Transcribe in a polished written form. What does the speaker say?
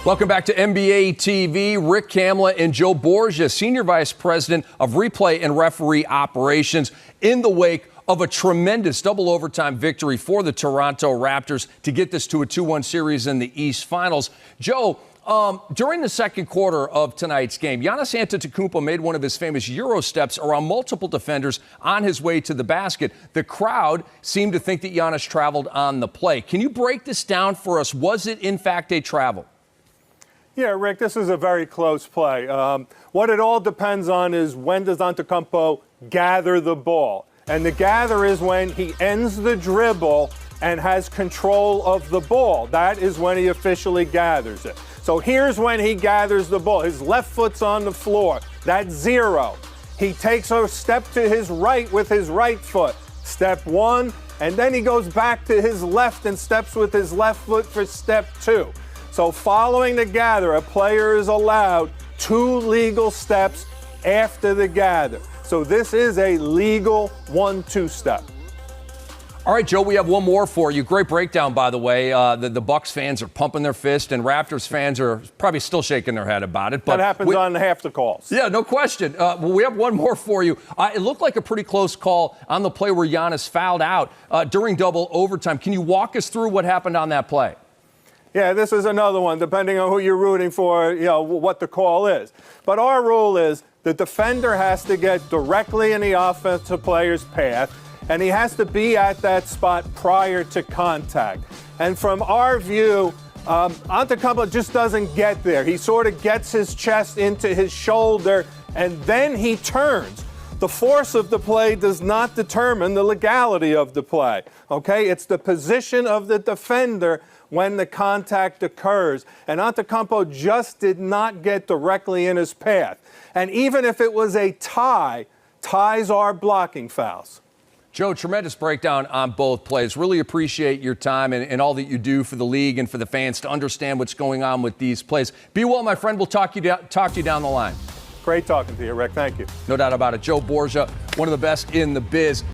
Welcome back to NBA TV. Rick Kamla and Joe Borgia, Senior Vice President of Replay and Referee Operations, in the wake of a tremendous double overtime victory for the Toronto Raptors to get this to a 2-1 series in the East Finals. Joe, during the second quarter of tonight's game, Giannis Antetokounmpo made one of his famous Euro steps around multiple defenders on his way to the basket. The crowd seemed to think that Giannis traveled on the play. Can you break this down for us? Was it, in fact, a travel? Yeah, Rick, this is a very close play. What it all depends on is when does Antetokounmpo gather the ball. And the gather is when he ends the dribble and has control of the ball. That is when he officially gathers it. So here's when he gathers the ball. His left foot's on the floor. That's 0. He takes a step to his right with his right foot. Step 1. And then he goes back to his left and steps with his left foot for step 2. So following the gather, a player is allowed 2 legal steps after the gather. So this is a legal 1-2 step. All right, Joe, we have one more for you. Great breakdown, by the way. The Bucks fans are pumping their fist, and Raptors fans are probably still shaking their head about it. But that happens on half the calls. Yeah, no question. We have one more for you. It looked like a pretty close call on the play where Giannis fouled out during double overtime. Can you walk us through what happened on that play? Yeah, this is another one, depending on who you're rooting for, what the call is. But our rule is the defender has to get directly in the offensive player's path, and he has to be at that spot prior to contact. And from our view, Antetokounmpo just doesn't get there. He sort of gets his chest into his shoulder, and then he turns. The force of the play does not determine the legality of the play, okay? It's the position of the defender when the contact occurs. And Antetokounmpo just did not get directly in his path. And even if it was a tie, ties are blocking fouls. Joe, tremendous breakdown on both plays. Really appreciate your time and all that you do for the league and for the fans to understand what's going on with these plays. Be well, my friend. We'll talk to you down the line. Great talking to you, Rick. Thank you. No doubt about it. Joe Borgia, one of the best in the biz.